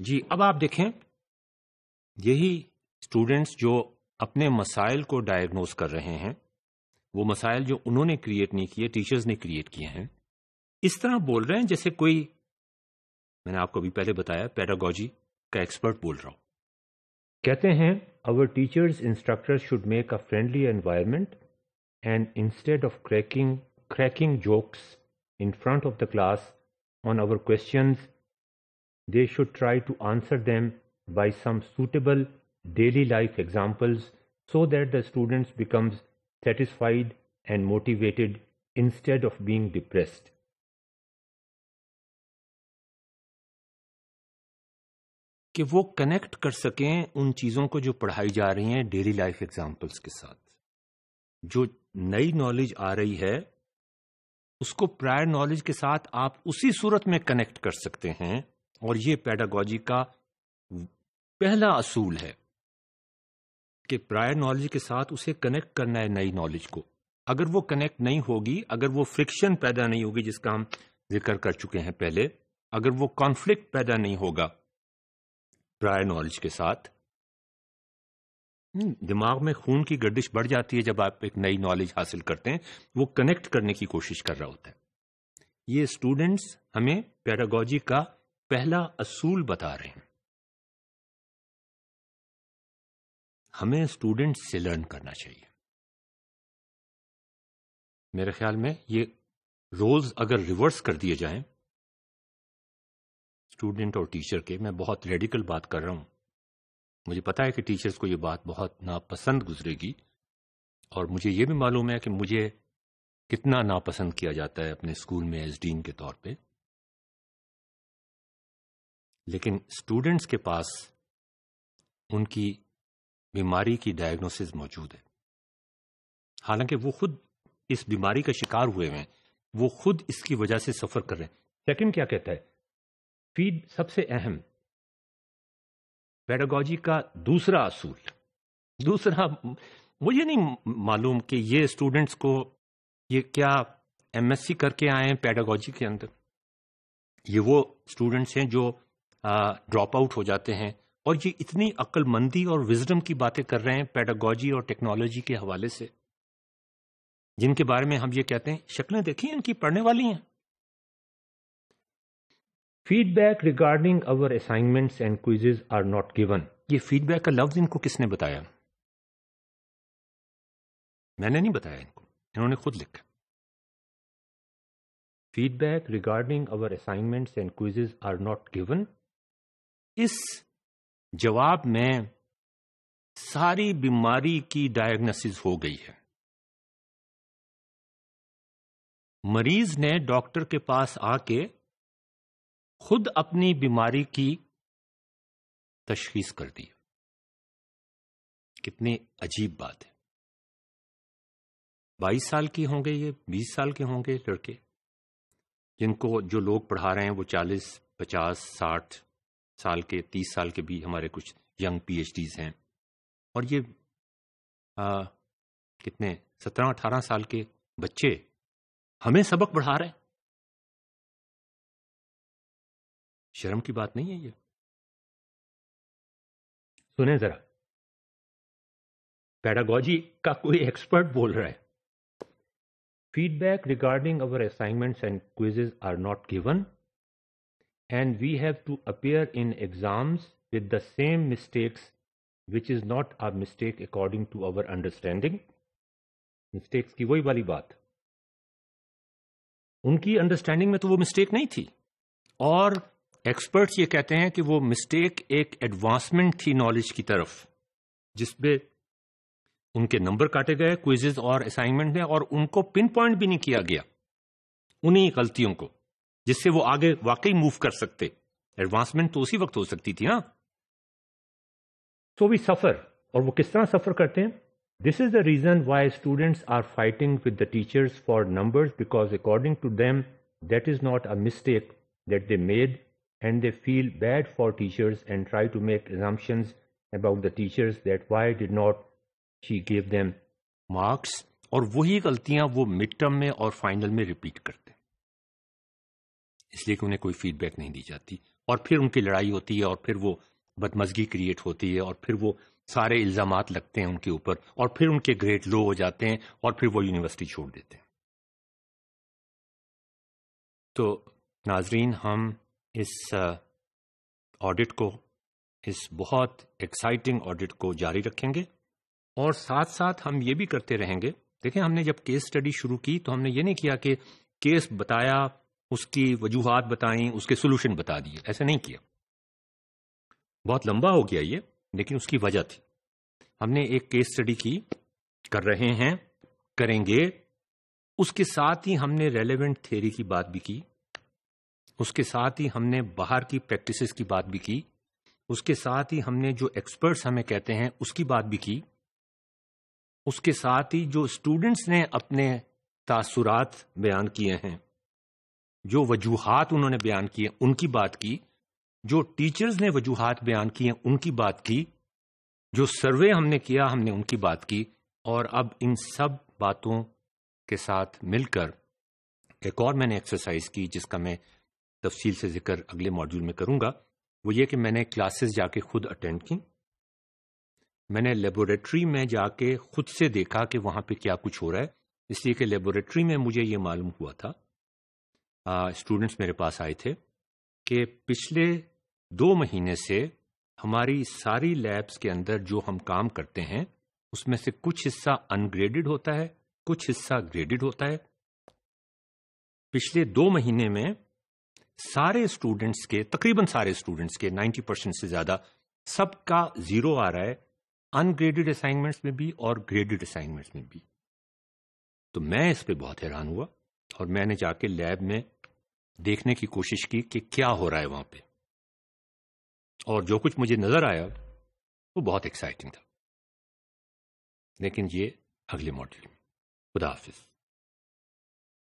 جی اب آپ دیکھیں، یہی اسٹوڈینٹس جو اپنے مسائل کو ڈائگنوز کر رہے ہیں، وہ مسائل جو انہوں نے کریٹ نہیں کیے، ٹیچرز نے کریٹ کیے ہیں، اس طرح بول رہے ہیں جیسے کوئی، میں نے آپ کو بھی پہلے بتایا، پیڈاگوجی کا ایکسپرٹ بول رہا ہوں. کہتے ہیں our teachers instructors should make a friendly environment and instead of cracking jokes in front of the class on our questions, they should try to answer them by some suitable daily life examples so that the students becomes satisfied and motivated instead of being depressed. کہ وہ connect کر سکیں ان چیزوں کو جو پڑھائی جا رہی ہیں ڈیلی لائف ایگزامپلس کے ساتھ. جو نئی نالج آ رہی ہے اس کو پرائر نالج کے ساتھ آپ اسی صورت میں کنیکٹ کر سکتے ہیں، اور یہ پیڈاگوجی کا پہلا اصول ہے کہ پرائر نالج کے ساتھ اسے کنیکٹ کرنا ہے نئی نالج کو. اگر وہ کنیکٹ نہیں ہوگی، اگر وہ فرکشن پیدا نہیں ہوگی جس کا ہم ذکر کر چکے ہیں پہلے، اگر وہ کانفلکٹ پیدا نہیں ہوگا پرائر نالج کے ساتھ، دماغ میں خون کی گردش بڑھ جاتی ہے جب آپ ایک نئی نالج حاصل کرتے ہیں، وہ کنیکٹ کرنے کی کوشش کر رہا ہوتا ہے. یہ اسٹوڈنٹس ہمیں پیڈاگوجی کا پہلا اصول بتا رہے ہیں. ہمیں اسٹوڈنٹس سے لرن کرنا چاہیے. میرے خیال میں یہ رولز اگر ریورس کر دیے جائیں اسٹوڈنٹ اور ٹیچر کے، میں بہت ریڈیکل بات کر رہا ہوں، مجھے پتا ہے کہ ٹیچرز کو یہ بات بہت ناپسند گزرے گی، اور مجھے یہ بھی معلوم ہے کہ مجھے کتنا ناپسند کیا جاتا ہے اپنے اسکول میں ایز ڈین کے طور پہ. لیکن اسٹوڈنٹس کے پاس ان کی بیماری کی ڈائگنوسس موجود ہے، حالانکہ وہ خود اس بیماری کا شکار ہوئے ہیں، وہ خود اس کی وجہ سے سفر کر رہے ہیں. سیکنڈ کیا کہتا ہے؟ سب سے اہم پیڈاگوجی کا دوسرا اصول، مجھے نہیں معلوم کہ یہ اسٹوڈنٹس کو یہ کیا ایم ایس سی کر کے آئے ہیں پیڈاگوجی کے اندر. یہ وہ اسٹوڈنٹس ہیں جو ڈراپ آؤٹ ہو جاتے ہیں، اور یہ اتنی عقل مندی اور وزڈم کی باتیں کر رہے ہیں پیڈاگوجی اور ٹیکنالوجی کے حوالے سے، جن کے بارے میں ہم یہ کہتے ہیں شکلیں دیکھیں ان کی پڑھنے والی ہیں. Feedback regarding over assignments and quizzes are not given. یہ فیڈ بیک کا لفظ ان کو کس نے بتایا؟ میں نے نہیں بتایا، ان کو انہوں نے خود لکھا. Feedback regarding over assignments and quizzes are not given. اس جواب میں ساری بیماری کی ڈائگنوسس ہو گئی ہے. مریض نے ڈاکٹر کے پاس آ کے خود اپنی بیماری کی تشخیص کر دی. کتنی عجیب بات ہے. 22 سال کی ہوں گے، یہ 20 سال کے ہوں گے لڑکے، جن کو جو لوگ پڑھا رہے ہیں وہ 40 50 60 سال کے، 30 سال کے بھی ہمارے کچھ ینگ پی ایچ ڈیز ہیں، اور یہ کتنے 17 18 سال کے بچے ہمیں سبق پڑھا رہے ہیں. شرم کی بات نہیں ہے یہ؟ سنیں ذرا، پیڈاگوجی کا کوئی ایکسپرٹ بول رہا ہے feedback regarding over assignments and quizzes are not given and we have to appear in exams with the same mistakes which is not a mistake according to our understanding. Mistakes کی وہی والی بات، ان کی understanding میں تو وہ mistake نہیں تھی، اور ایکسپرٹس یہ کہتے ہیں کہ وہ مسٹیک ایک ایڈوانسمنٹ تھی نالج کی طرف، جس پہ ان کے نمبر کاٹے گئے کوئزز اور اسائنمنٹ میں، اور ان کو پن پوائنٹ بھی نہیں کیا گیا انہی غلطیوں کو، جس سے وہ آگے واقعی موو کر سکتے. ایڈوانسمنٹ تو اسی وقت ہو سکتی تھی نا. تو بھی سفر، اور وہ کس طرح سفر کرتے ہیں؟ This is the reason why students are fighting with the teachers for numbers, because according to them that is not a mistake that they made, and they feel bad for teachers and try to make assumptions about the teachers that why did not she give them marks. اور وہی غلطیاں وہ mid term میں اور final میں repeat کرتے ہیں، اس لیے کہ انہیں کوئی فیڈ بیک نہیں دی جاتی. اور پھر ان کی لڑائی ہوتی ہے اور پھر وہ بدمزگی کریٹ ہوتی ہے اور پھر وہ سارے الزامات لگتے ہیں ان کے اوپر اور پھر ان کے گریڈ لو ہو جاتے ہیں اور پھر وہ یونیورسٹی چھوڑ دیتے ہیں. تو ناظرین، ہم اس آڈٹ کو، اس بہت ایکسائٹنگ آڈٹ کو جاری رکھیں گے اور ساتھ ساتھ ہم یہ بھی کرتے رہیں گے. دیکھیں، ہم نے جب کیس اسٹڈی شروع کی تو ہم نے یہ نہیں کیا کہ کیس بتایا، اس کی وجوہات بتائیں، اس کے سولوشن بتا دیے، ایسا نہیں کیا. بہت لمبا ہو گیا یہ، لیکن اس کی وجہ تھی. ہم نے ایک کیس اسٹڈی کی، کر رہے ہیں، کریں گے. اس کے ساتھ ہی ہم نے ریلیونٹ تھیوری کی بات بھی کی، اس کے ساتھ ہی ہم نے باہر کی پریکٹسز کی بات بھی کی، اس کے ساتھ ہی ہم نے جو ایکسپرٹس ہمیں کہتے ہیں اس کی بات بھی کی، اس کے ساتھ ہی جو اسٹوڈنٹس نے اپنے تاثرات بیان کیے ہیں، جو وجوہات انہوں نے بیان کیے ان کی بات کی، جو ٹیچرز نے وجوہات بیان کیے ان کی بات کی، جو سروے ہم نے کیا ہم نے ان کی بات کی. اور اب ان سب باتوں کے ساتھ مل کر ایک اور میں نے ایکسرسائز کی جس کا میں تفصیل سے ذکر اگلے ماڈیول میں کروں گا. وہ یہ کہ میں نے کلاسز جا کے خود اٹینڈ کی، میں نے لیبوریٹری میں جا کے خود سے دیکھا کہ وہاں پہ کیا کچھ ہو رہا ہے. اس لیے کہ لیبوریٹری میں مجھے یہ معلوم ہوا تھا، اسٹوڈنٹس میرے پاس آئے تھے کہ پچھلے 2 مہینے سے ہماری ساری لیبس کے اندر جو ہم کام کرتے ہیں اس میں سے کچھ حصہ ان گریڈڈ ہوتا ہے، کچھ حصہ گریڈڈ ہوتا ہے. پچھلے 2 مہینے میں سارے اسٹوڈنٹس کے، تقریباً سارے اسٹوڈنٹس کے 90% سے زیادہ، سب کا 0 آ رہا ہے، ان گریڈڈ اسائنمنٹس میں بھی اور گریڈڈ اسائنمنٹس میں بھی. تو میں اس پہ بہت حیران ہوا اور میں نے جا کے لیب میں دیکھنے کی کوشش کی کہ کیا ہو رہا ہے وہاں پہ، اور جو کچھ مجھے نظر آیا وہ بہت ایکسائٹنگ تھا. لیکن یہ اگلے ماڈیول میں. خدا حافظ.